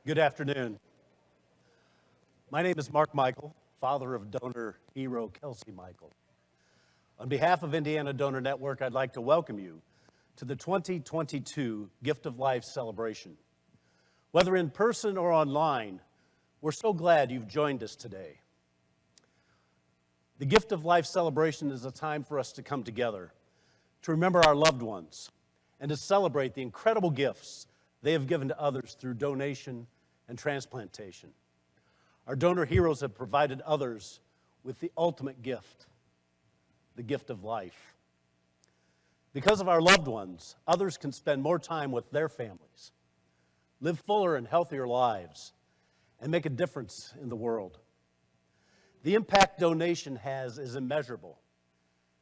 Good afternoon. My name is Mark Michael, father of donor hero Kelsey Michael. On behalf of Indiana Donor Network, I'd like to welcome you to the 2022 Gift of Life celebration. Whether in person or online, we're so glad you've joined us today. The Gift of Life celebration is a time for us to come together, to remember our loved ones, and to celebrate the incredible gifts they have given to others through donation and transplantation. Our donor heroes have provided others with the ultimate gift, the gift of life. Because of our loved ones, others can spend more time with their families, live fuller and healthier lives, and make a difference in the world. The impact donation has is immeasurable,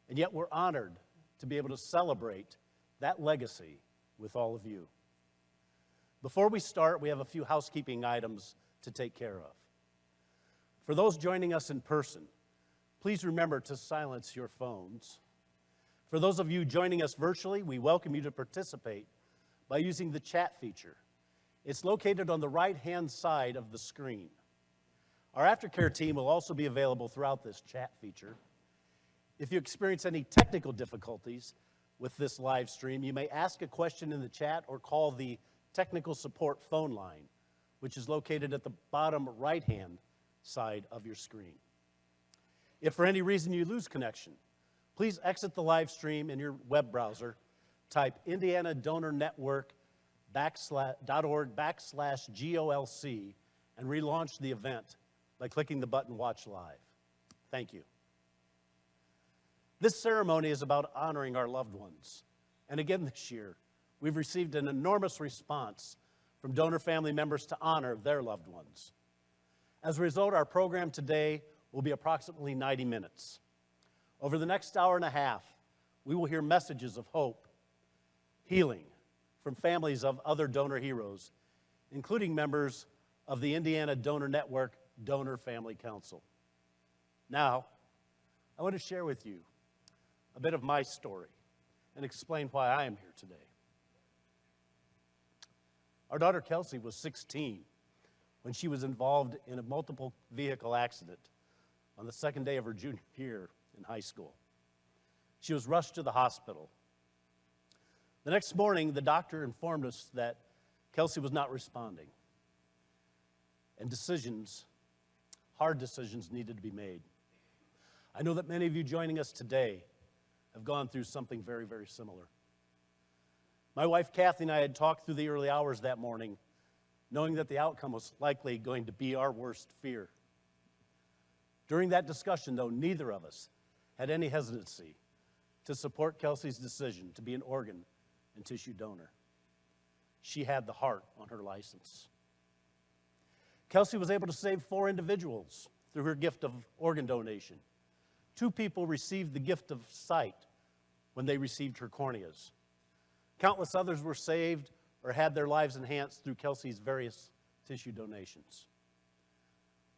and yet we're honored to be able to celebrate that legacy with all of you. Before we start, we have a few housekeeping items to take care of. For those joining us in person, please remember to silence your phones. For those of you joining us virtually, we welcome you to participate by using the chat feature. It's located on the right-hand side of the screen. Our aftercare team will also be available throughout this chat feature. If you experience any technical difficulties with this live stream, you may ask a question in the chat or call the technical support phone line, which is located at the bottom right-hand side of your screen. If for any reason you lose connection, please exit the live stream in your web browser, type indianadonornetwork.org/GOLC, and relaunch the event by clicking the button Watch Live. Thank you. This ceremony is about honoring our loved ones. And again this year, we've received an enormous response from donor family members to honor their loved ones. As a result, our program today will be approximately 90 minutes. Over the next hour and a half, we will hear messages of hope, healing from families of other donor heroes, including members of the Indiana Donor Network Donor Family Council. Now, I want to share with you a bit of my story and explain why I am here today. Our daughter Kelsey was 16 when she was involved in a multiple vehicle accident on the second day of her junior year in high school. She was rushed to the hospital. The next morning, the doctor informed us that Kelsey was not responding, and hard decisions needed to be made. I know that many of you joining us today have gone through something very, very similar. My wife, Kathy, and I had talked through the early hours that morning, knowing that the outcome was likely going to be our worst fear. During that discussion, though, neither of us had any hesitancy to support Kelsey's decision to be an organ and tissue donor. She had the heart on her license. Kelsey was able to save 4 individuals through her gift of organ donation. 2 people received the gift of sight when they received her corneas. Countless others were saved or had their lives enhanced through Kelsey's various tissue donations.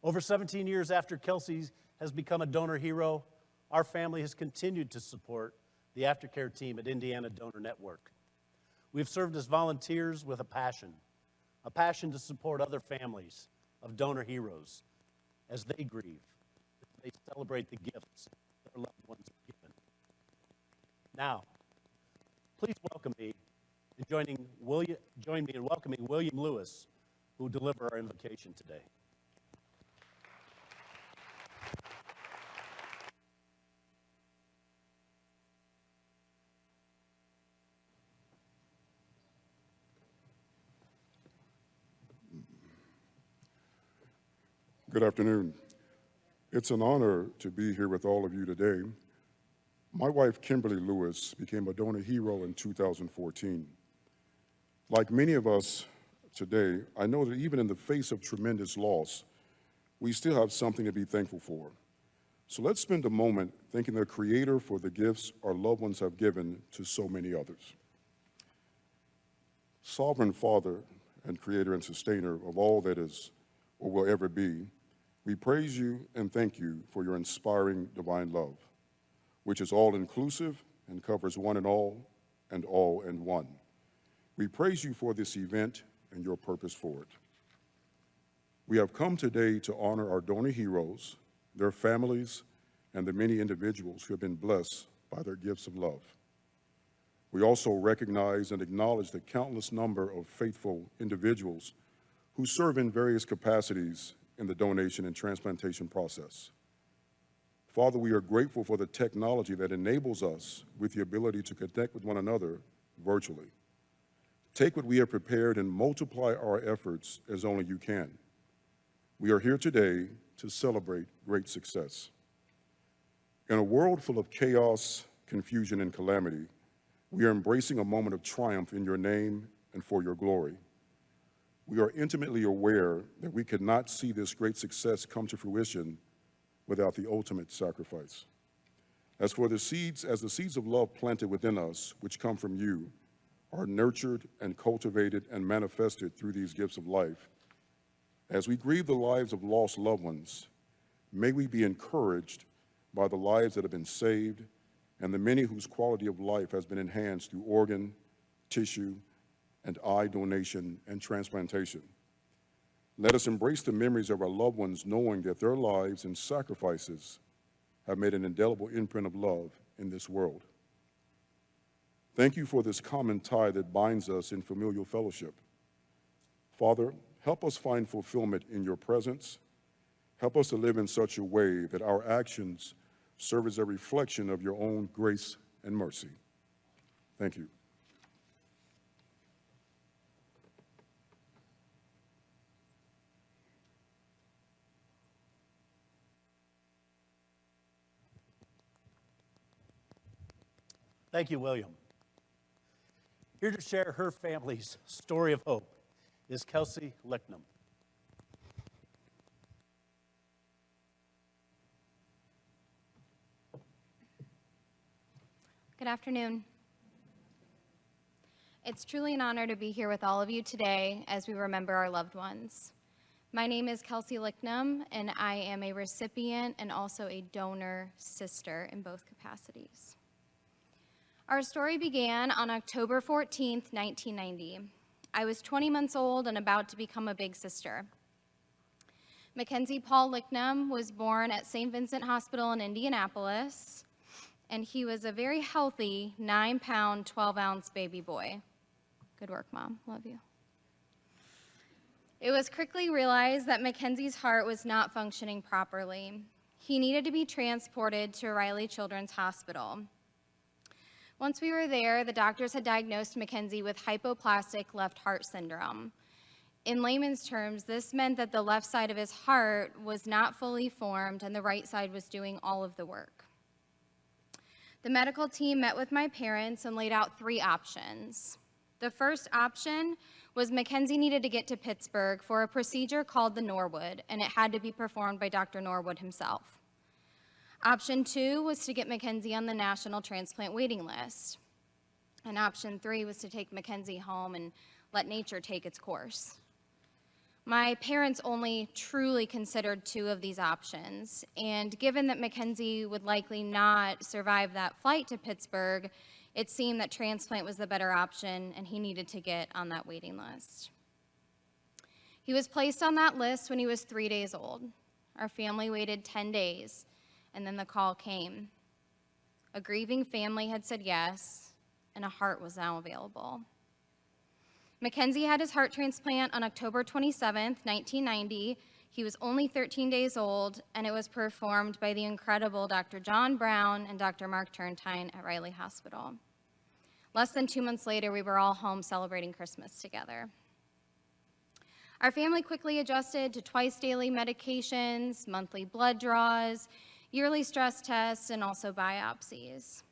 Over 17 years after Kelsey has become a donor hero, our family has continued to support the aftercare team at Indiana Donor Network. We've served as volunteers with a passion to support other families of donor heroes as they grieve, as they celebrate the gifts their loved ones have given. Now, please welcome me in join me in welcoming William Lewis, who will deliver our invocation today. Good afternoon. It's an honor to be here with all of you today. My wife, Kimberly Lewis, became a donor hero in 2014. Like many of us today, I know that even in the face of tremendous loss, we still have something to be thankful for. So let's spend a moment thanking the Creator for the gifts our loved ones have given to so many others. Sovereign Father and Creator and Sustainer of all that is or will ever be, we praise you and thank you for your inspiring divine love, which is all-inclusive and covers one and all in one. We praise you for this event and your purpose for it. We have come today to honor our donor heroes, their families, and the many individuals who have been blessed by their gifts of love. We also recognize and acknowledge the countless number of faithful individuals who serve in various capacities in the donation and transplantation process. Father, we are grateful for the technology that enables us with the ability to connect with one another virtually. Take what we have prepared and multiply our efforts as only you can. We are here today to celebrate great success. In a world full of chaos, confusion, and calamity, we are embracing a moment of triumph in your name and for your glory. We are intimately aware that we could not see this great success come to fruition without the ultimate sacrifice. As the seeds of love planted within us, which come from you, are nurtured and cultivated and manifested through these gifts of life, as we grieve the lives of lost loved ones, may we be encouraged by the lives that have been saved and the many whose quality of life has been enhanced through organ, tissue, and eye donation and transplantation. Let us embrace the memories of our loved ones, knowing that their lives and sacrifices have made an indelible imprint of love in this world. Thank you for this common tie that binds us in familial fellowship. Father, help us find fulfillment in your presence. Help us to live in such a way that our actions serve as a reflection of your own grace and mercy. Thank you. Thank you, William. Here to share her family's story of hope is Kelsey Licknam. Good afternoon. It's truly an honor to be here with all of you today as we remember our loved ones. My name is Kelsey Licknam, and I am a recipient and also a donor sister in both capacities. Our story began on October 14th, 1990. I was 20 months old and about to become a big sister. Mackenzie Paul Licknam was born at St. Vincent Hospital in Indianapolis, and he was a very healthy 9-pound, 12-ounce baby boy. Good work, Mom. Love you. It was quickly realized that Mackenzie's heart was not functioning properly. He needed to be transported to Riley Children's Hospital. Once we were there, the doctors had diagnosed Mackenzie with hypoplastic left heart syndrome. In layman's terms, this meant that the left side of his heart was not fully formed and the right side was doing all of the work. The medical team met with my parents and laid out 3 options. The first option was Mackenzie needed to get to Pittsburgh for a procedure called the Norwood, and it had to be performed by Dr. Norwood himself. Option 2 was to get Mackenzie on the national transplant waiting list. And option 3 was to take Mackenzie home and let nature take its course. My parents only truly considered 2 of these options, and given that Mackenzie would likely not survive that flight to Pittsburgh, it seemed that transplant was the better option, and he needed to get on that waiting list. He was placed on that list when he was 3 days old. Our family waited 10 days, and then the call came. A grieving family had said yes, and a heart was now available. Mackenzie had his heart transplant on October 27th, 1990. He was only 13 days old, and it was performed by the incredible Dr. John Brown and Dr. Mark Turntine at Riley Hospital. Less than 2 months later, we were all home celebrating Christmas together. Our family quickly adjusted to twice daily medications, monthly blood draws, yearly stress tests, and also biopsies.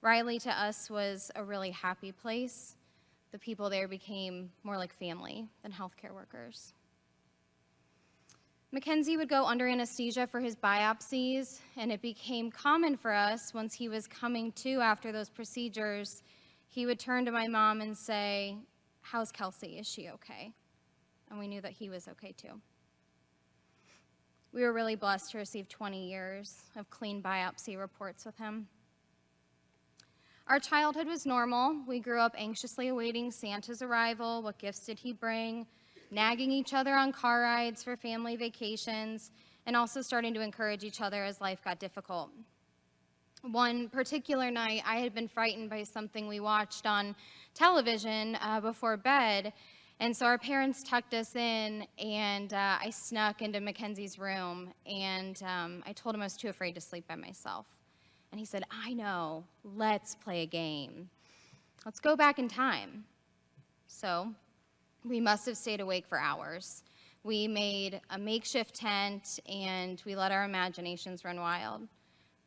Riley to us was a really happy place. The people there became more like family than healthcare workers. Mackenzie would go under anesthesia for his biopsies, and it became common for us once he was coming to after those procedures, he would turn to my mom and say, "How's Kelsey? Is she okay?" And we knew that he was okay too. We were really blessed to receive 20 years of clean biopsy reports with him. Our childhood was normal. We grew up anxiously awaiting Santa's arrival. What gifts did he bring? nagging each other on car rides for family vacations, and also starting to encourage each other as life got difficult. One particular night, I had been frightened by something we watched on television before bed, and so our parents tucked us in, and I snuck into Mackenzie's room, and I told him I was too afraid to sleep by myself. And he said, "I know, let's play a game. Let's go back in time." So we must have stayed awake for hours. We made a makeshift tent, and we let our imaginations run wild.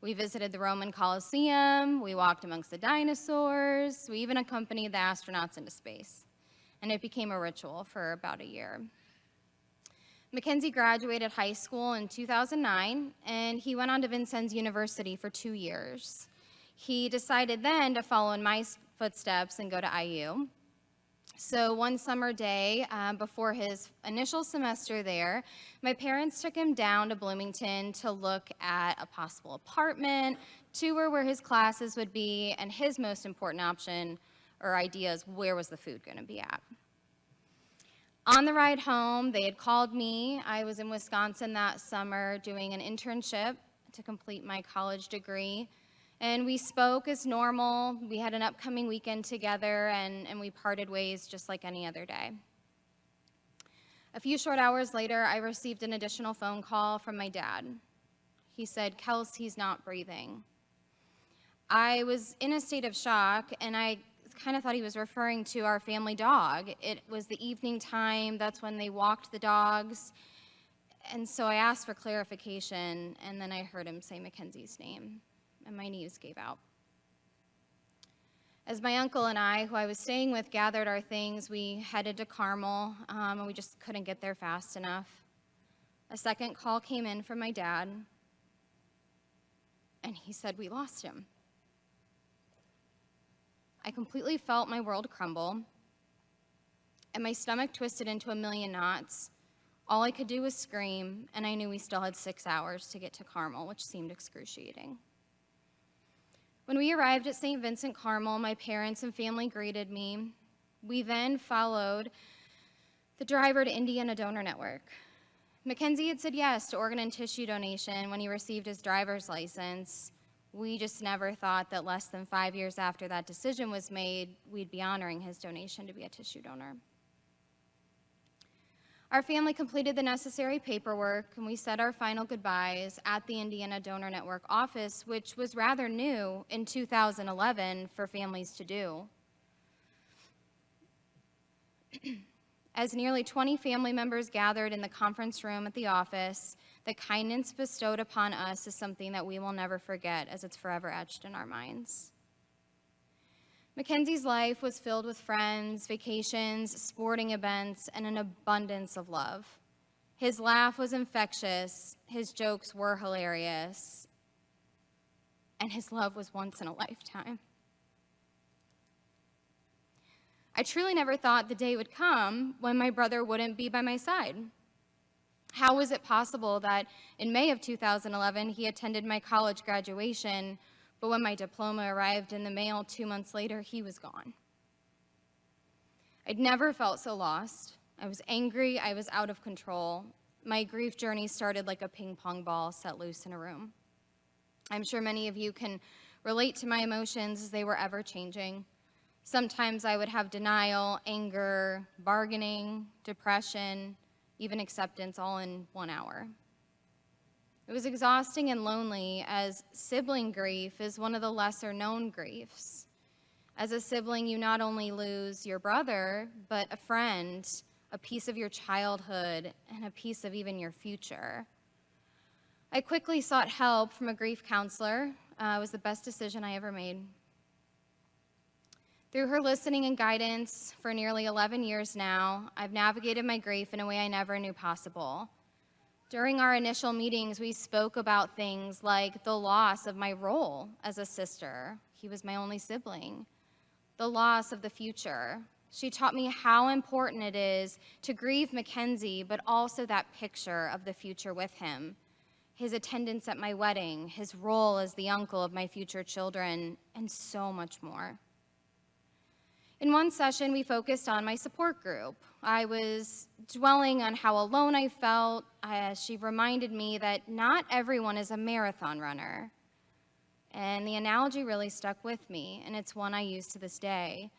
We visited the Roman Colosseum, we walked amongst the dinosaurs, we even accompanied the astronauts into space. And it became a ritual for about a year. Mackenzie graduated high school in 2009, and he went on to Vincennes University for 2 years. He decided then to follow in my footsteps and go to IU. So one summer day, before his initial semester there, my parents took him down to Bloomington to look at a possible apartment, tour where his classes would be, and his most important option or idea is where was the food going to be at. On the ride home, they had called me. I was in Wisconsin that summer doing an internship to complete my college degree. And we spoke as normal. We had an upcoming weekend together, and we parted ways just like any other day. A few short hours later, I received an additional phone call from my dad. He said, "Kels, he's not breathing." I was in a state of shock, and I kind of thought he was referring to our family dog. It was the evening time. That's when they walked the dogs. And so I asked for clarification, and then I heard him say Mackenzie's name. And my knees gave out. As my uncle and I, who I was staying with, gathered our things, we headed to Carmel, and we just couldn't get there fast enough. A second call came in from my dad, and he said, "We lost him." I completely felt my world crumble, and my stomach twisted into a million knots. All I could do was scream, and I knew we still had 6 hours to get to Carmel, which seemed excruciating. When we arrived at St. Vincent Carmel, my parents and family greeted me. We then followed the driver to Indiana Donor Network. Mackenzie had said yes to organ and tissue donation when he received his driver's license. We just never thought that less than 5 years after that decision was made, we'd be honoring his donation to be a tissue donor. Our family completed the necessary paperwork, and we said our final goodbyes at the Indiana Donor Network office, which was rather new in 2011 for families to do. As nearly 20 family members gathered in the conference room at the office, the kindness bestowed upon us is something that we will never forget, as it's forever etched in our minds. Mackenzie's life was filled with friends, vacations, sporting events, and an abundance of love. His laugh was infectious, his jokes were hilarious, and his love was once in a lifetime. I truly never thought the day would come when my brother wouldn't be by my side. How was it possible that in May of 2011 he attended my college graduation, but when my diploma arrived in the mail 2 months later, he was gone? I'd never felt so lost. I was angry, I was out of control. My grief journey started like a ping pong ball set loose in a room. I'm sure many of you can relate to my emotions as they were ever changing. Sometimes I would have denial, anger, bargaining, depression, even acceptance all in 1 hour. It was exhausting and lonely, as sibling grief is one of the lesser known griefs. As a sibling, you not only lose your brother, but a friend, a piece of your childhood, and a piece of even your future. I quickly sought help from a grief counselor. It was the best decision I ever made. Through her listening and guidance for nearly 11 years now, I've navigated my grief in a way I never knew possible. During our initial meetings, we spoke about things like the loss of my role as a sister. He was my only sibling. The loss of the future. She taught me how important it is to grieve Mackenzie, but also that picture of the future with him. His attendance at my wedding, his role as the uncle of my future children, and so much more. In one session, we focused on my support group. I was dwelling on how alone I felt as she reminded me that not everyone is a marathon runner. And the analogy really stuck with me, and it's one I use to this day.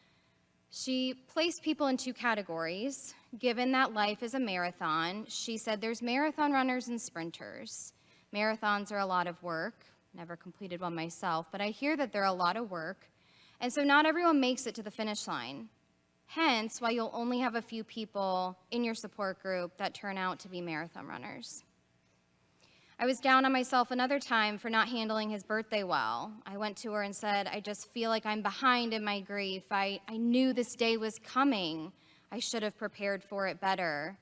She placed people in two categories. Given that life is a marathon, she said there's marathon runners and sprinters. Marathons are a lot of work. Never completed one myself, but I hear that they're a lot of work. And so not everyone makes it to the finish line. Hence, why you'll only have a few people in your support group that turn out to be marathon runners. I was down on myself another time for not handling his birthday well. I went to her and said, I just feel like I'm behind in my grief. I knew this day was coming. I should have prepared for it better.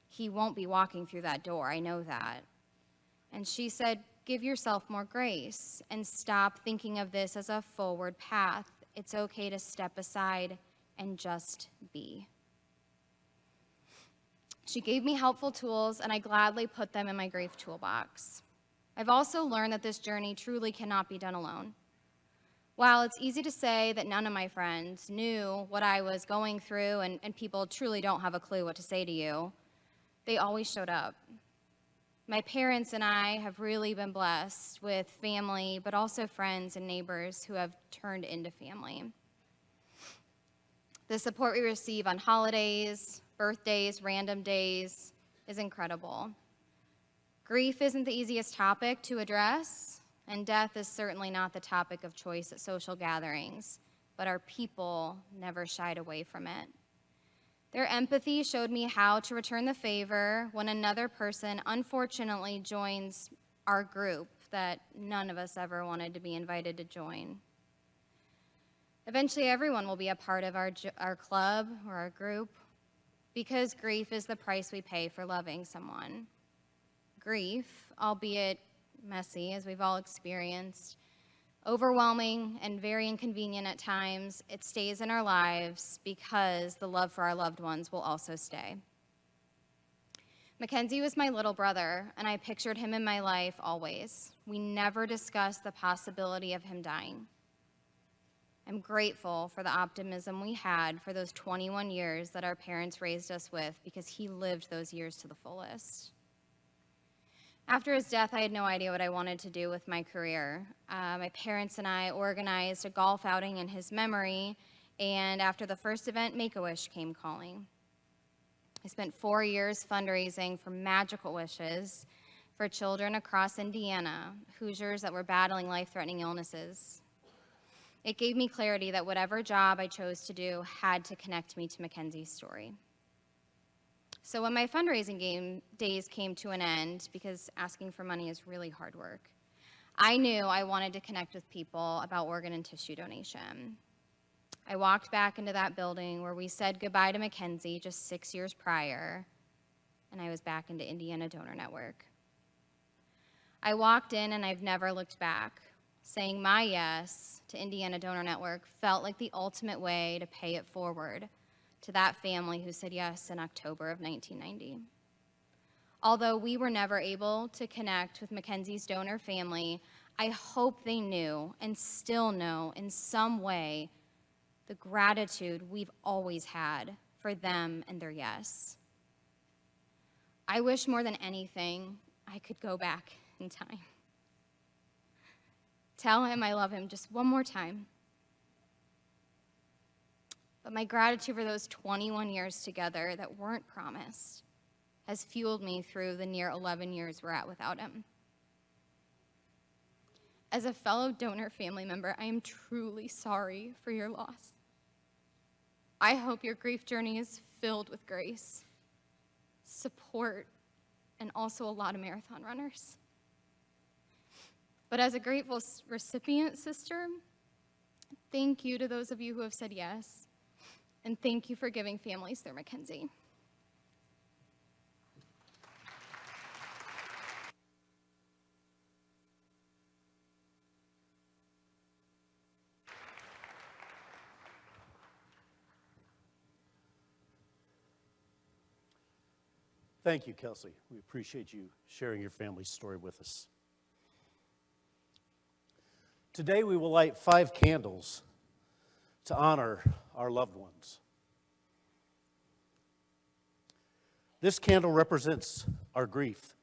He won't be walking through that door, I know that. And she said, give yourself more grace and stop thinking of this as a forward path. It's okay to step aside and just be. She gave me helpful tools, and I gladly put them in my grief toolbox. I've also learned that this journey truly cannot be done alone. While it's easy to say that none of my friends knew what I was going through, and people truly don't have a clue what to say to you, they always showed up. My parents and I have really been blessed with family, but also friends and neighbors who have turned into family. The support we receive on holidays, birthdays, random days is incredible. Grief isn't the easiest topic to address, and death is certainly not the topic of choice at social gatherings, but our people never shied away from it. Their empathy showed me how to return the favor when another person unfortunately joins our group that none of us ever wanted to be invited to join. Eventually, everyone will be a part of our club or our group because grief is the price we pay for loving someone. Grief, albeit messy, as we've all experienced, overwhelming and very inconvenient at times, it stays in our lives because the love for our loved ones will also stay. Mackenzie was my little brother, and I pictured him in my life always. We never discussed the possibility of him dying. I'm grateful for the optimism we had for those 21 years that our parents raised us with because he lived those years to the fullest. After his death, I had no idea what I wanted to do with my career. My parents and I organized a golf outing in his memory, and after the first event, Make-A-Wish came calling. I spent 4 years fundraising for magical wishes for children across Indiana, Hoosiers that were battling life-threatening illnesses. It gave me clarity that whatever job I chose to do had to connect me to Mackenzie's story. So when my fundraising days came to an end, because asking for money is really hard work, I knew I wanted to connect with people about organ and tissue donation. I walked back into that building where we said goodbye to Mackenzie just 6 years prior, and I was back into Indiana Donor Network. I walked in and I've never looked back. Saying my yes to Indiana Donor Network felt like the ultimate way to pay it forward to that family who said yes in October of 1990. Although we were never able to connect with Mackenzie's donor family, I hope they knew and still know in some way the gratitude we've always had for them and their yes. I wish more than anything I could go back in time. Tell him I love him just one more time. But my gratitude for those 21 years together that weren't promised has fueled me through the near 11 years we're at without him. As a fellow donor family member, I am truly sorry for your loss. I hope your grief journey is filled with grace, support, and also a lot of marathon runners. But as a grateful recipient sister, thank you to those of you who have said yes, and thank you for giving families their Mackenzie. Thank you, Kelsey. We appreciate you sharing your family's story with us. Today we will light 5 candles to honor our loved ones. This candle represents our grief.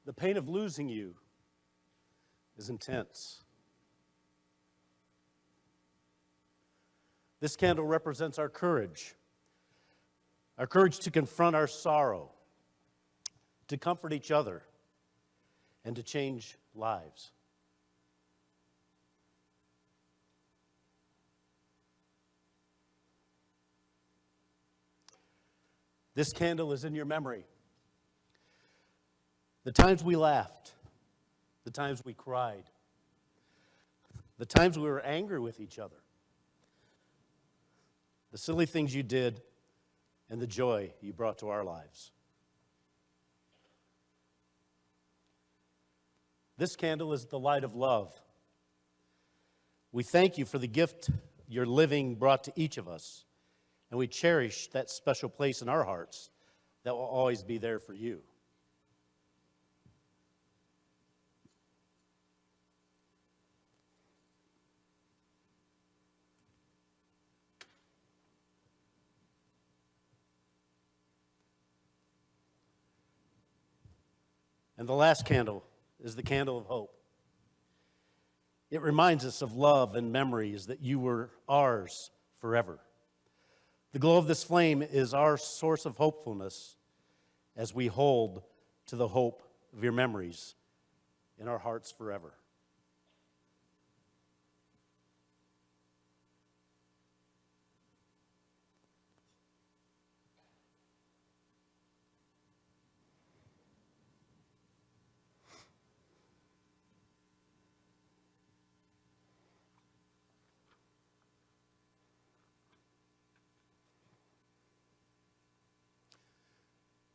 The pain of losing you is intense. This candle represents our courage to confront our sorrow, to comfort each other, and to change lives. This candle is in your memory. The times we laughed, the times we cried, the times we were angry with each other, the silly things you did, and the joy you brought to our lives. This candle is the light of love. We thank you for the gift your living brought to each of us, and we cherish that special place in our hearts that will always be there for you. And the last candle is the candle of hope. It reminds us of love and memories that you were ours forever. The glow of this flame is our source of hopefulness as we hold to the hope of your memories in our hearts forever.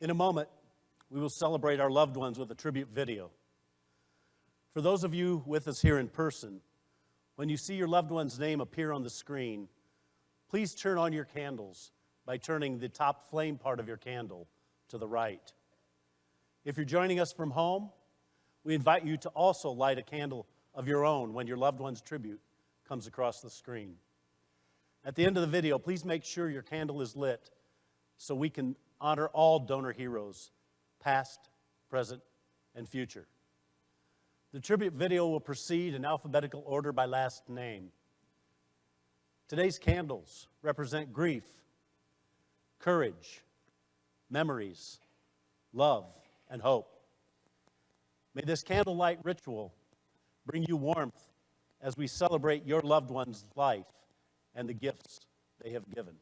In a moment, we will celebrate our loved ones with a tribute video. For those of you with us here in person, when you see your loved one's name appear on the screen, please turn on your candles by turning the top flame part of your candle to the right. If you're joining us from home, we invite you to also light a candle of your own when your loved one's tribute comes across the screen. At the end of the video, please make sure your candle is lit so we can honor all donor heroes, past, present, and future. The tribute video will proceed in alphabetical order by last name. Today's candles represent grief, courage, memories, love, and hope. May this candlelight ritual bring you warmth as we celebrate your loved one's life and the gifts they have given.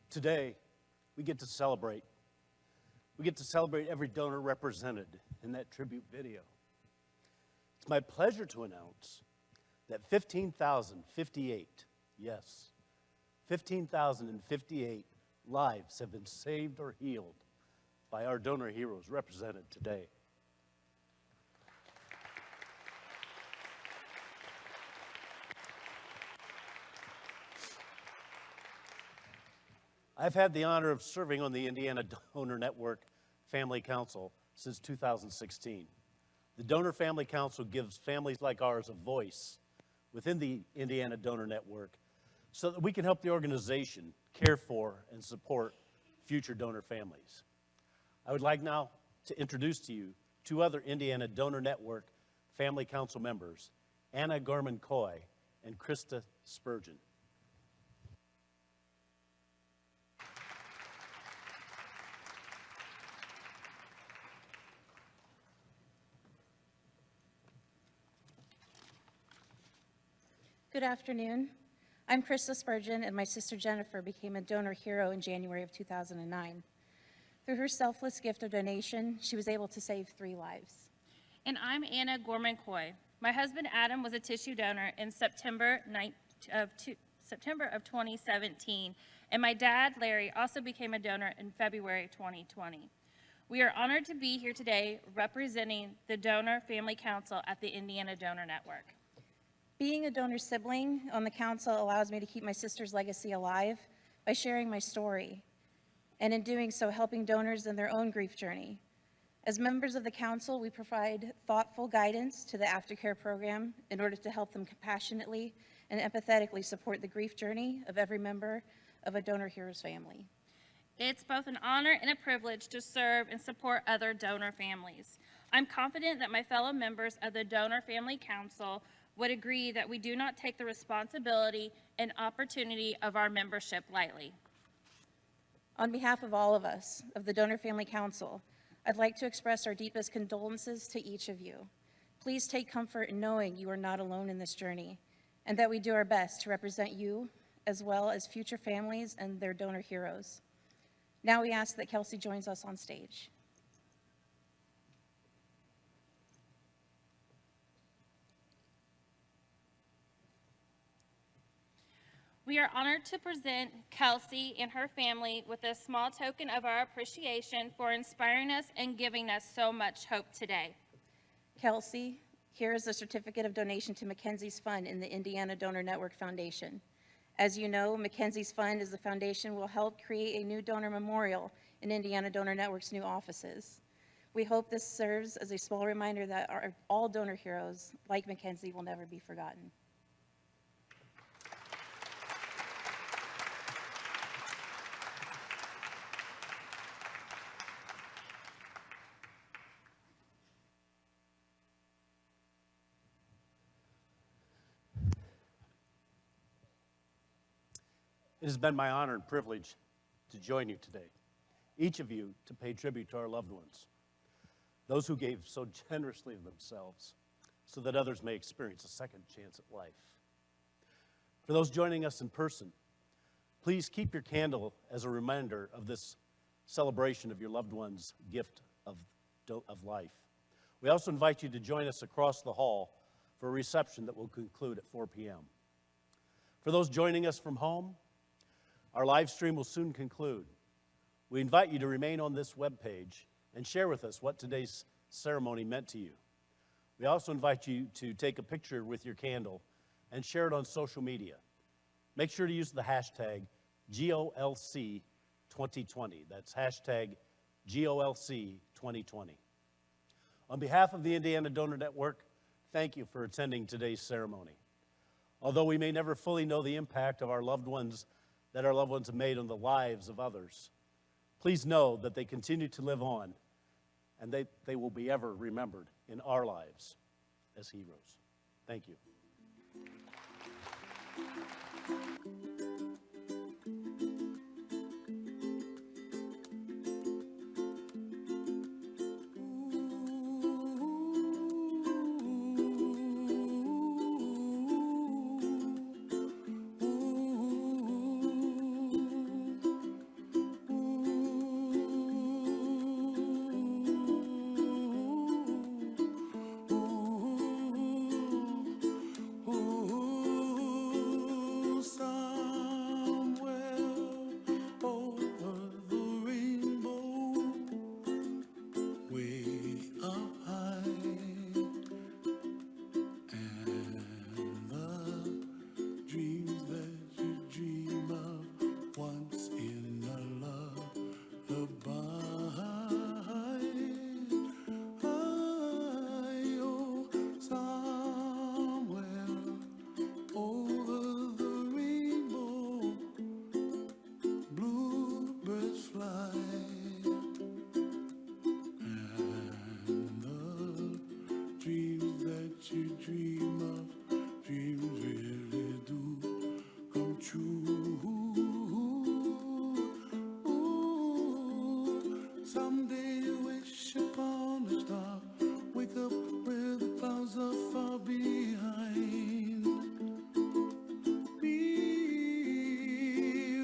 Today, we get to celebrate. We get to celebrate every donor represented in that tribute video. It's my pleasure to announce that 15,058, yes, 15,058 lives have been saved or healed by our donor heroes represented today. I've had the honor of serving on the Indiana Donor Network Family Council since 2016. The Donor Family Council gives families like ours a voice within the Indiana Donor Network so that we can help the organization care for and support future donor families. I would like now to introduce to you two other Indiana Donor Network Family Council members, Anna Gorman-Coy and Krista Spurgeon. Good afternoon. I'm Krista Spurgeon, and my sister Jennifer became a donor hero in January of 2009. Through her selfless gift of donation, she was able to save 3 lives. And I'm Anna Gorman-Coy. My husband Adam was a tissue donor in September of 2017, and my dad Larry also became a donor in February 2020. We are honored to be here today representing the Donor Family Council at the Indiana Donor Network. Being a donor sibling on the council allows me to keep my sister's legacy alive by sharing my story, and in doing so, helping donors in their own grief journey. As members of the council, we provide thoughtful guidance to the aftercare program in order to help them compassionately and empathetically support the grief journey of every member of a donor hero's family. It's both an honor and a privilege to serve and support other donor families. I'm confident that my fellow members of the Donor Family Council would agree that we do not take the responsibility and opportunity of our membership lightly. On behalf of all of us, of the Donor Family Council, I'd like to express our deepest condolences to each of you. Please take comfort in knowing you are not alone in this journey, and that we do our best to represent you, as well as future families and their donor heroes. Now we ask that Kelsey joins us on stage. We are honored to present Kelsey and her family with a small token of our appreciation for inspiring us and giving us so much hope today. Kelsey, here is a certificate of donation to Mackenzie's Fund in the Indiana Donor Network Foundation. As you know, Mackenzie's Fund is the foundation will help create a new donor memorial in Indiana Donor Network's new offices. We hope this serves as a small reminder that all donor heroes, like Mackenzie, will never be forgotten. It has been my honor and privilege to join you today, each of you to pay tribute to our loved ones, those who gave so generously of themselves so that others may experience a second chance at life. For those joining us in person, please keep your candle as a reminder of this celebration of your loved one's gift of life. We also invite you to join us across the hall for a reception that will conclude at 4 p.m. For those joining us from home, our live stream will soon conclude. We invite you to remain on this webpage and share with us what today's ceremony meant to you. We also invite you to take a picture with your candle and share it on social media. Make sure to use the hashtag GOLC2020. That's hashtag GOLC2020. On behalf of the Indiana Donor Network, thank you for attending today's ceremony. Although we may never fully know the impact of our loved ones that our loved ones have made on the lives of others, please know that they continue to live on, and they will be ever remembered in our lives as heroes. Thank you. true. Ooh, someday you wish upon a star, wake up where the clouds are far behind. Be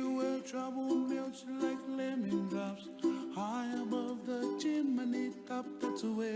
where trouble melts like lemon drops, high above the chimney top. That's where